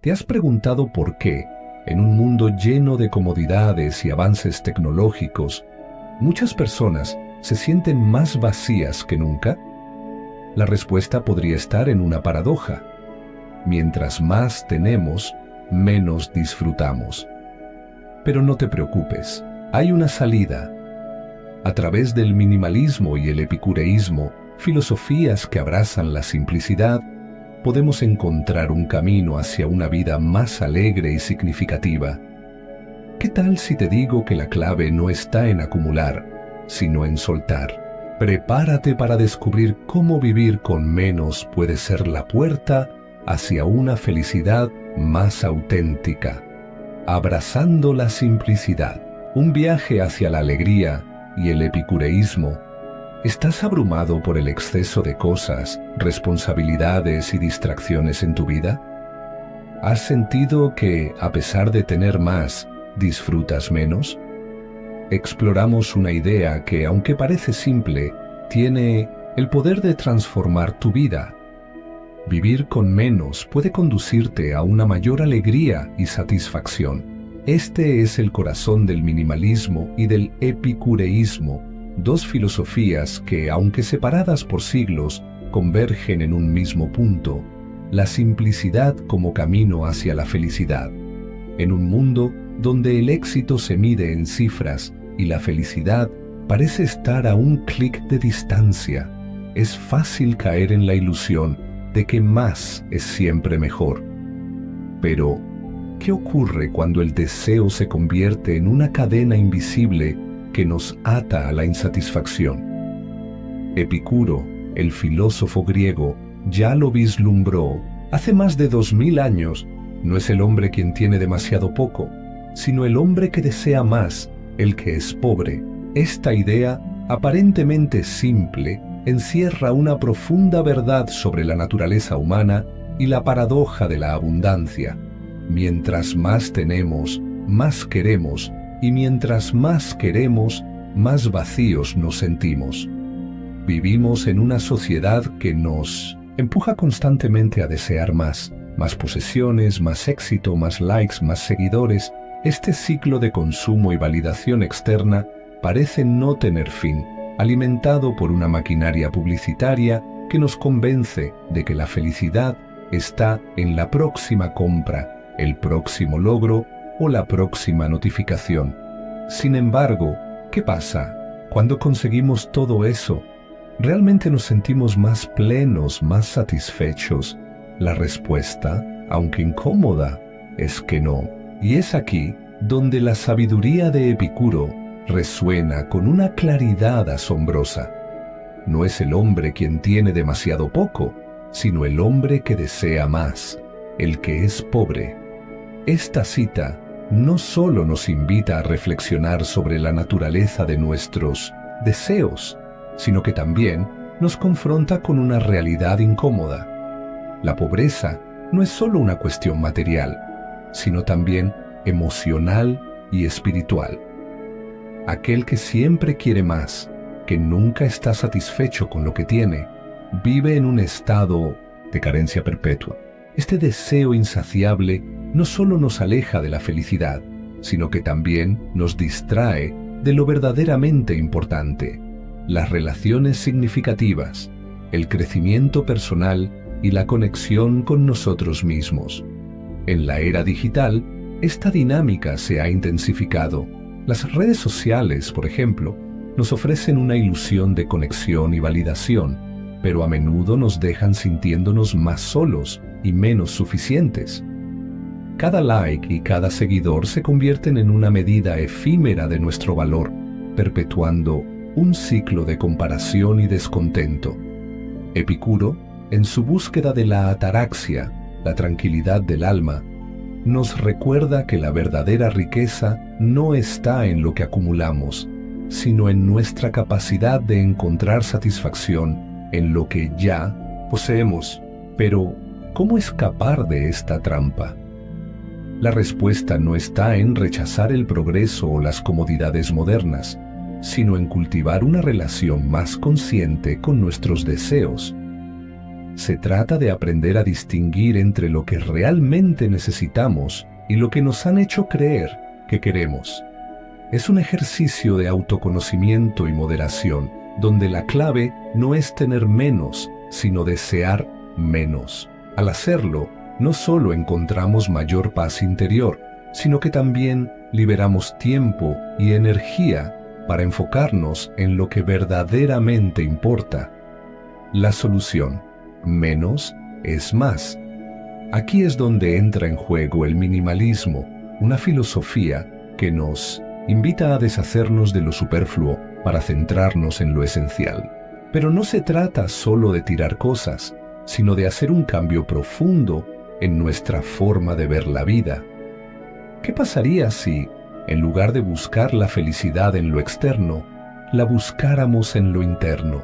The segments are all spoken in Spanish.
¿Te has preguntado por qué, en un mundo lleno de comodidades y avances tecnológicos, muchas personas se sienten más vacías que nunca? La respuesta podría estar en una paradoja. Mientras más tenemos, menos disfrutamos. Pero no te preocupes, hay una salida. A través del minimalismo y el epicureísmo, filosofías que abrazan la simplicidad, podemos encontrar un camino hacia una vida más alegre y significativa. ¿Qué tal si te digo que la clave no está en acumular, sino en soltar? Prepárate para descubrir cómo vivir con menos puede ser la puerta hacia una felicidad más auténtica. Abrazando la simplicidad, un viaje hacia la alegría y el epicureísmo. ¿Estás abrumado por el exceso de cosas, responsabilidades y distracciones en tu vida? ¿Has sentido que, a pesar de tener más, disfrutas menos? Exploramos una idea que, aunque parece simple, tiene el poder de transformar tu vida. Vivir con menos puede conducirte a una mayor alegría y satisfacción. Este es el corazón del minimalismo y del epicureísmo, dos filosofías que, aunque separadas por siglos, convergen en un mismo punto: la simplicidad como camino hacia la felicidad. En un mundo donde el éxito se mide en cifras y la felicidad parece estar a un clic de distancia, es fácil caer en la ilusión de que más es siempre mejor. Pero, ¿qué ocurre cuando el deseo se convierte en una cadena invisible que nos ata a la insatisfacción? Epicuro, el filósofo griego, ya lo vislumbró hace más de 2000 años. No es el hombre quien tiene demasiado poco, sino el hombre que desea más, el que es pobre. Esta idea, aparentemente simple, encierra una profunda verdad sobre la naturaleza humana y la paradoja de la abundancia. Mientras más tenemos, más queremos, y mientras más queremos, más vacíos nos sentimos. Vivimos en una sociedad que nos empuja constantemente a desear más posesiones, más éxito, más likes, más seguidores. Este ciclo de consumo y validación externa parece no tener fin, alimentado por una maquinaria publicitaria que nos convence de que la felicidad está en la próxima compra, el próximo logro o la próxima notificación. Sin embargo, ¿qué pasa cuando conseguimos todo eso? ¿Realmente nos sentimos más plenos, más satisfechos? La respuesta, aunque incómoda, es que no. Y es aquí donde la sabiduría de Epicuro resuena con una claridad asombrosa. No es el hombre quien tiene demasiado poco, sino el hombre que desea más, el que es pobre. Esta cita no solo nos invita a reflexionar sobre la naturaleza de nuestros deseos, sino que también nos confronta con una realidad incómoda. La pobreza no es solo una cuestión material, sino también emocional y espiritual. Aquel que siempre quiere más, que nunca está satisfecho con lo que tiene, vive en un estado de carencia perpetua. Este deseo insaciable no solo nos aleja de la felicidad, sino que también nos distrae de lo verdaderamente importante: las relaciones significativas, el crecimiento personal y la conexión con nosotros mismos. En la era digital, esta dinámica se ha intensificado. Las redes sociales, por ejemplo, nos ofrecen una ilusión de conexión y validación, pero a menudo nos dejan sintiéndonos más solos y menos suficientes. Cada like y cada seguidor se convierten en una medida efímera de nuestro valor, perpetuando un ciclo de comparación y descontento. Epicuro, en su búsqueda de la ataraxia, la tranquilidad del alma, nos recuerda que la verdadera riqueza no está en lo que acumulamos, sino en nuestra capacidad de encontrar satisfacción en lo que ya poseemos. Pero, ¿cómo escapar de esta trampa? La respuesta no está en rechazar el progreso o las comodidades modernas, sino en cultivar una relación más consciente con nuestros deseos. Se trata de aprender a distinguir entre lo que realmente necesitamos y lo que nos han hecho creer que queremos. Es un ejercicio de autoconocimiento y moderación, donde la clave no es tener menos, sino desear menos. Al hacerlo, no solo encontramos mayor paz interior, sino que también liberamos tiempo y energía para enfocarnos en lo que verdaderamente importa. La solución: menos es más. Aquí es donde entra en juego el minimalismo, una filosofía que nos invita a deshacernos de lo superfluo para centrarnos en lo esencial. Pero no se trata solo de tirar cosas, sino de hacer un cambio profundo en nuestra forma de ver la vida. ¿Qué pasaría si, en lugar de buscar la felicidad en lo externo, la buscáramos en lo interno?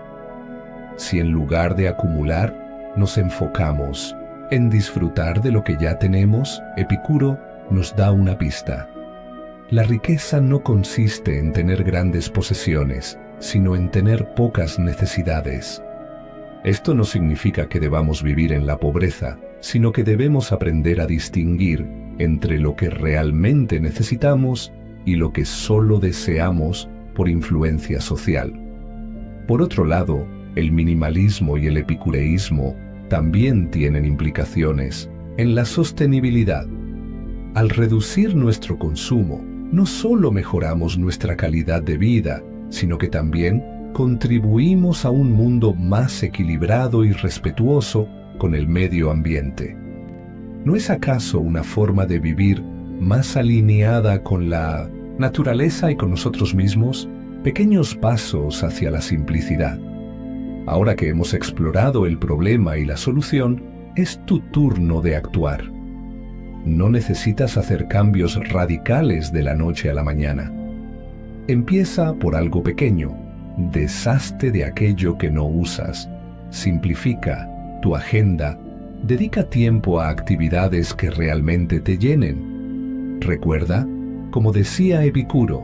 Si en lugar de acumular, nos enfocamos en disfrutar de lo que ya tenemos, Epicuro nos da una pista. La riqueza no consiste en tener grandes posesiones, sino en tener pocas necesidades. Esto no significa que debamos vivir en la pobreza, sino que debemos aprender a distinguir entre lo que realmente necesitamos y lo que solo deseamos por influencia social. Por otro lado, el minimalismo y el epicureísmo también tienen implicaciones en la sostenibilidad. Al reducir nuestro consumo, no solo mejoramos nuestra calidad de vida, sino que también contribuimos a un mundo más equilibrado y respetuoso con el medio ambiente. ¿No es acaso una forma de vivir más alineada con la naturaleza y con nosotros mismos? Pequeños pasos hacia la simplicidad. Ahora que hemos explorado el problema y la solución, es tu turno de actuar. No necesitas hacer cambios radicales de la noche a la mañana. Empieza por algo pequeño. Deshazte de aquello que no usas. Simplifica tu agenda. Dedica tiempo a actividades que realmente te llenen. Recuerda, como decía Epicuro,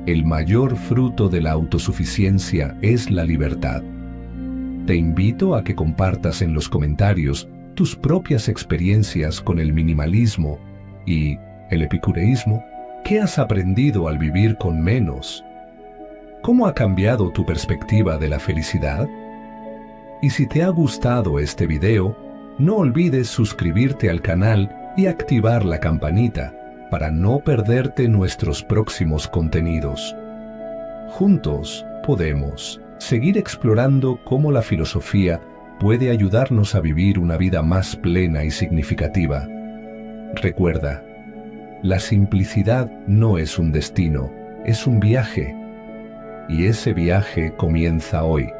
el mayor fruto de la autosuficiencia es la libertad. Te invito a que compartas en los comentarios tus propias experiencias con el minimalismo y el epicureísmo. ¿Qué has aprendido al vivir con menos? ¿Cómo ha cambiado tu perspectiva de la felicidad? Y si te ha gustado este video, no olvides suscribirte al canal y activar la campanita para no perderte nuestros próximos contenidos. Juntos podemos seguir explorando cómo la filosofía puede ayudarnos a vivir una vida más plena y significativa. Recuerda, la simplicidad no es un destino, es un viaje. Y ese viaje comienza hoy.